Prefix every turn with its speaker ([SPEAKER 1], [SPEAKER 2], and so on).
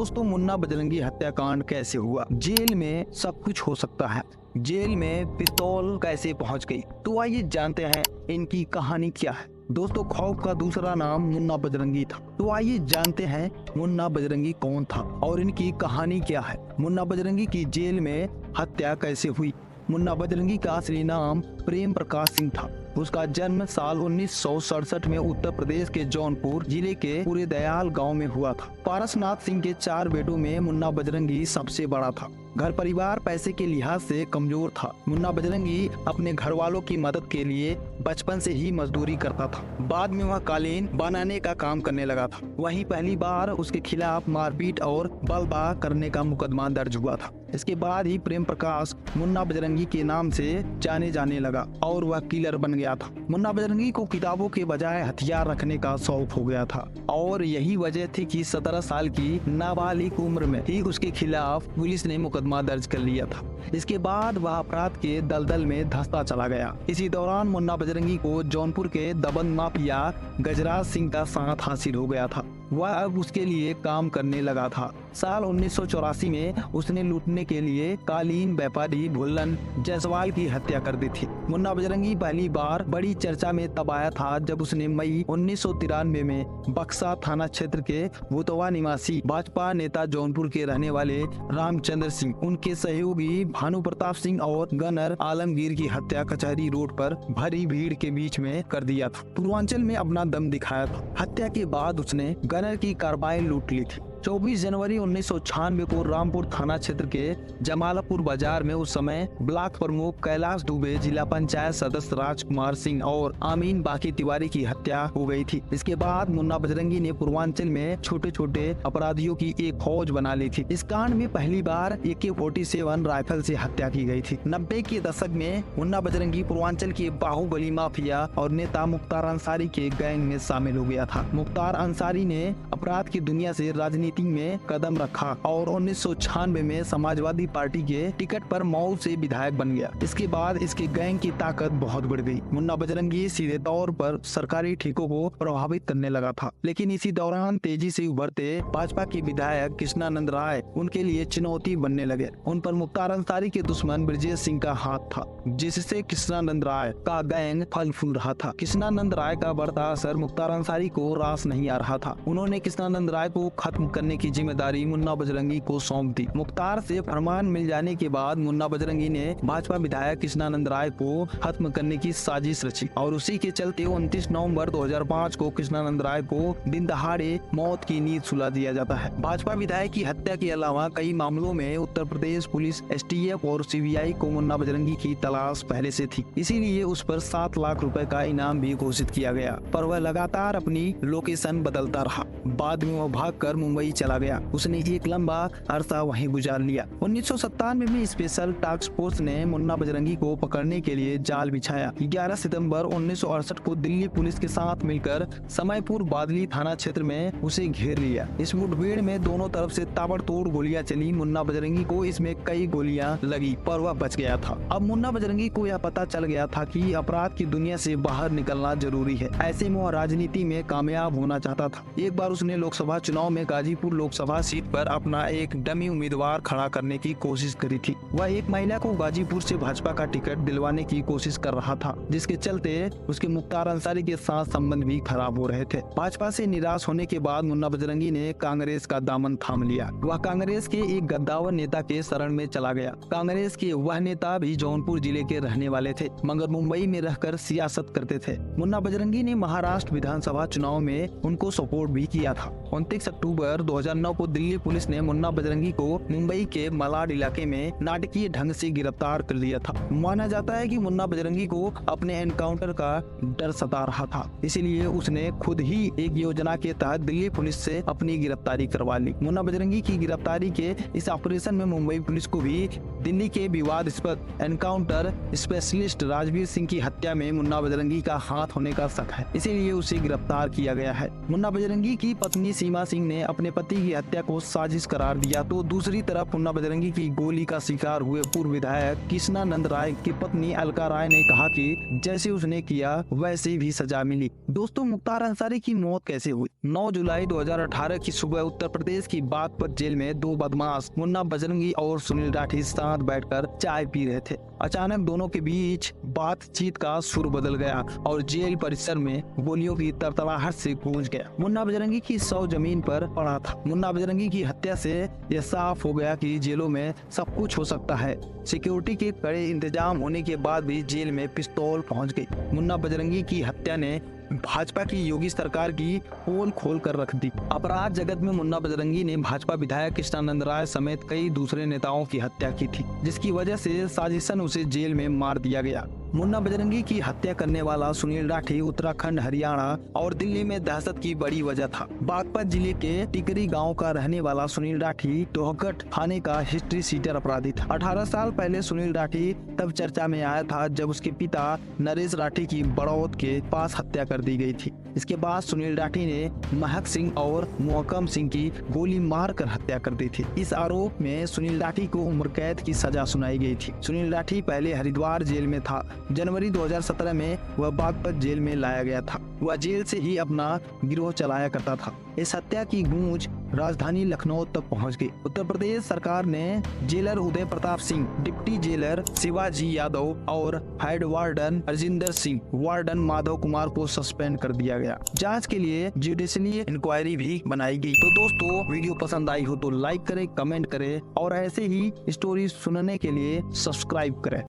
[SPEAKER 1] दोस्तों, मुन्ना बजरंगी हत्याकांड कैसे हुआ? जेल में सब कुछ हो सकता है। जेल में पिस्तौल कैसे पहुंच गई? तो आइए जानते हैं इनकी कहानी क्या है। दोस्तों, खौफ का दूसरा नाम मुन्ना बजरंगी था। तो आइए जानते हैं मुन्ना बजरंगी कौन था और इनकी कहानी क्या है। मुन्ना बजरंगी की जेल में हत्या कैसे हुई? मुन्ना बजरंगी का असली नाम प्रेम प्रकाश सिंह था। उसका जन्म साल 1967 में उत्तर प्रदेश के जौनपुर जिले के पूरे दयाल गांव में हुआ था। पारसनाथ सिंह के 4 बेटों में मुन्ना बजरंगी सबसे बड़ा था। घर परिवार पैसे के लिहाज से कमजोर था। मुन्ना बजरंगी अपने घर वालों की मदद के लिए बचपन से ही मजदूरी करता था। बाद में वह कालीन बनाने का काम करने लगा था। वहीं पहली बार उसके खिलाफ मारपीट और बलवा करने का मुकदमा दर्ज हुआ था। इसके बाद ही प्रेम प्रकाश मुन्ना बजरंगी के नाम से जाने जाने लगा और वह किलर बन गया था। मुन्ना बजरंगी को किताबों के बजाय हथियार रखने का शौक हो गया था और यही वजह थी कि 17 साल की नाबालिग उम्र में ही उसके खिलाफ पुलिस ने मुकदमा दर्ज कर लिया था। इसके बाद वह अपराध के दलदल में धंसता चला गया। इसी दौरान मुन्ना बजरंगी को जौनपुर के दबंग माफिया गजराज सिंह का साथ हासिल हो गया था। वह अब उसके लिए काम करने लगा था। साल 1984 में उसने लूटने के लिए कालीन व्यापारी भुल्लन जायसवाल की हत्या कर दी थी। मुन्ना बजरंगी पहली बार बड़ी चर्चा में तब आया था जब उसने मई 1993 में बक्सा थाना क्षेत्र के भूतवा निवासी भाजपा नेता जौनपुर के रहने वाले रामचंद्र सिंह, उनके सहयोगी भानु प्रताप सिंह और गनर आलमगीर की हत्या कचहरी रोड पर भरी भीड़ के बीच में कर दिया था। पूर्वांचल में अपना दम दिखाया था। हत्या के बाद उसने गनर की कार्बाइन लूट ली थी। 24 जनवरी 1996 को रामपुर थाना क्षेत्र के जमालपुर बाजार में उस समय ब्लॉक प्रमुख कैलाश दुबे, जिला पंचायत सदस्य राजकुमार सिंह और आमीन बाकी तिवारी की हत्या हो गई थी। इसके बाद मुन्ना बजरंगी ने पूर्वांचल में छोटे छोटे अपराधियों की एक फौज बना ली थी। इस कांड में पहली बार AK-47 राइफल से हत्या की गई थी। 90 के दशक में मुन्ना बजरंगी पूर्वांचल के बाहुबली माफिया और नेता मुख्तार अंसारी के गैंग में शामिल हो गया था। मुख्तार अंसारी ने अपराध की दुनिया से राजनीति में कदम रखा और 1996 में समाजवादी पार्टी के टिकट पर मऊ से विधायक बन गया। इसके बाद इसके गैंग की ताकत बहुत बढ़ गई। मुन्ना बजरंगी सीधे तौर पर सरकारी ठेकों को प्रभावित करने लगा था, लेकिन इसी दौरान तेजी से उभरते भाजपा के विधायक कृष्णानंद राय उनके लिए चुनौती बनने लगे। उन पर मुख्तार अंसारी के दुश्मन ब्रजेश सिंह का हाथ था, जिससे कृष्णानंद राय का गैंग फल फूल रहा था। कृष्णानंद राय का बढ़ता असर मुख्तार अंसारी को रास नहीं आ रहा था। उन्होंने कृष्णानंद राय को खत्म करने की जिम्मेदारी मुन्ना बजरंगी को सौंप दी। मुख्तार से फरमान मिल जाने के बाद मुन्ना बजरंगी ने भाजपा विधायक कृष्णानंद राय को खत्म करने की साजिश रची और उसी के चलते 29 नवंबर 2005 को कृष्णानंद राय को दिन दहाड़े मौत की नींद सुला दिया जाता है। भाजपा विधायक की हत्या के अलावा कई मामलों में उत्तर प्रदेश पुलिस, STF और CBI को मुन्ना बजरंगी की तलाश पहले से थी, इसीलिए उस पर 7 लाख रुपए का इनाम भी घोषित किया गया, पर वह लगातार अपनी लोकेशन बदलता रहा। बाद में वह भागकर मुंबई चला गया। उसने एक लंबा अरसा वहीं गुजार लिया। 1997 में स्पेशल टास्क फोर्स ने मुन्ना बजरंगी को पकड़ने के लिए जाल बिछाया। 11 सितंबर 1968 को दिल्ली पुलिस के साथ मिलकर समयपुर बादली थाना क्षेत्र में उसे घेर लिया। इस मुठभेड़ में दोनों तरफ से ताबड़तोड़ गोलियां चली। मुन्ना बजरंगी को इसमें कई गोलियां लगी, पर वह बच गया था। अब मुन्ना बजरंगी को यह पता चल गया था कि अपराध की दुनिया से बाहर निकलना जरूरी है। ऐसे में वह राजनीति में कामयाब होना चाहता था। एक बार उसने लोकसभा चुनाव में गाजीपुर लोकसभा सीट पर अपना एक डमी उम्मीदवार खड़ा करने की कोशिश करी थी। वह एक महिला को गाजीपुर से भाजपा का टिकट दिलवाने की कोशिश कर रहा था, जिसके चलते उसके मुख्तार अंसारी के साथ संबंध भी खराब हो रहे थे। भाजपा से निराश होने के बाद मुन्ना बजरंगी ने कांग्रेस का दामन थाम लिया। वह कांग्रेस के एक गद्दावर नेता के शरण में चला गया। कांग्रेस के वह नेता भी जौनपुर जिले के रहने वाले थे, मगर मुंबई में रहकर सियासत करते थे। मुन्ना बजरंगी ने महाराष्ट्र विधानसभा चुनाव में उनको सपोर्ट भी किया था। 29 अक्टूबर 2009 को दिल्ली पुलिस ने मुन्ना बजरंगी को मुंबई के मलाड इलाके में नाटकीय ढंग से गिरफ्तार कर लिया था। माना जाता है कि मुन्ना बजरंगी को अपने एनकाउंटर का डर सता रहा था, इसलिए उसने खुद ही एक योजना के तहत दिल्ली पुलिस से अपनी गिरफ्तारी करवा ली। मुन्ना बजरंगी की गिरफ्तारी के इस ऑपरेशन में मुंबई पुलिस को भी दिल्ली के विवादास्पद एनकाउंटर स्पेशलिस्ट राजवीर सिंह की हत्या में मुन्ना बजरंगी का हाथ होने का शक है, इसीलिए उसे गिरफ्तार किया गया है। मुन्ना बजरंगी की पत्नी सीमा सिंह ने अपने पति की हत्या को साजिश करार दिया, तो दूसरी तरफ मुन्ना बजरंगी की गोली का शिकार हुए पूर्व विधायक कृष्णानंद राय की पत्नी अलका राय ने कहा कि जैसे उसने किया वैसे भी सजा मिली। दोस्तों, मुख्तार अंसारी की मौत कैसे हुई? 9 जुलाई 2018 की सुबह उत्तर प्रदेश की बागपत जेल में दो बदमाश मुन्ना बजरंगी और सुनील राठी साथ बैठकर चाय पी रहे थे। अचानक दोनों के बीच बातचीत का सुर बदल गया और जेल परिसर में गोलियों की तड़तड़ाहट से गूंज गया। मुन्ना बजरंगी की शव जमीन पर पड़ा था। मुन्ना बजरंगी की हत्या से यह साफ हो गया कि जेलों में सब कुछ हो सकता है। सिक्योरिटी के कड़े इंतजाम होने के बाद भी जेल में पिस्तौल पहुंच गई। मुन्ना बजरंगी की हत्या ने भाजपा की योगी सरकार की पोल खोल कर रख दी। अपराध जगत में मुन्ना बजरंगी ने भाजपा विधायक कृष्णानंद राय समेत कई दूसरे नेताओं की हत्या की थी, जिसकी वजह से साजिशन उसे जेल में मार दिया गया। मुन्ना बजरंगी की हत्या करने वाला सुनील राठी उत्तराखंड, हरियाणा और दिल्ली में दहशत की बड़ी वजह था। बागपत जिले के टिकरी गांव का रहने वाला सुनील राठी दोहगढ़ थाने का हिस्ट्री शीटर अपराधी था। 18 साल पहले सुनील राठी तब चर्चा में आया था जब उसके पिता नरेश राठी की बड़ौद के पास हत्या कर दी गई थी। इसके बाद सुनील राठी ने महक सिंह और मोहकम सिंह की गोली मारकर हत्या कर दी थी। इस आरोप में सुनील राठी को उम्र कैद की सजा सुनाई गई थी। सुनील राठी पहले हरिद्वार जेल में था। जनवरी 2017 में वह बागपत जेल में लाया गया था। वह जेल से ही अपना गिरोह चलाया करता था। इस हत्या की गूंज राजधानी लखनऊ तक पहुंच गई। उत्तर प्रदेश सरकार ने jailer Uday Pratap Singh, deputy jailer Shivaji Yadav और head warden Arjinder Singh, warden Madhav Kumar को सस्पेंड कर दिया गया। जांच के लिए जुडिशली इंक्वायरी भी बनाई गई। तो दोस्तों, वीडियो पसंद आई हो तो लाइक करें, कमेंट करें और ऐसे ही स्टोरी सुनने के लिए सब्सक्राइब करें।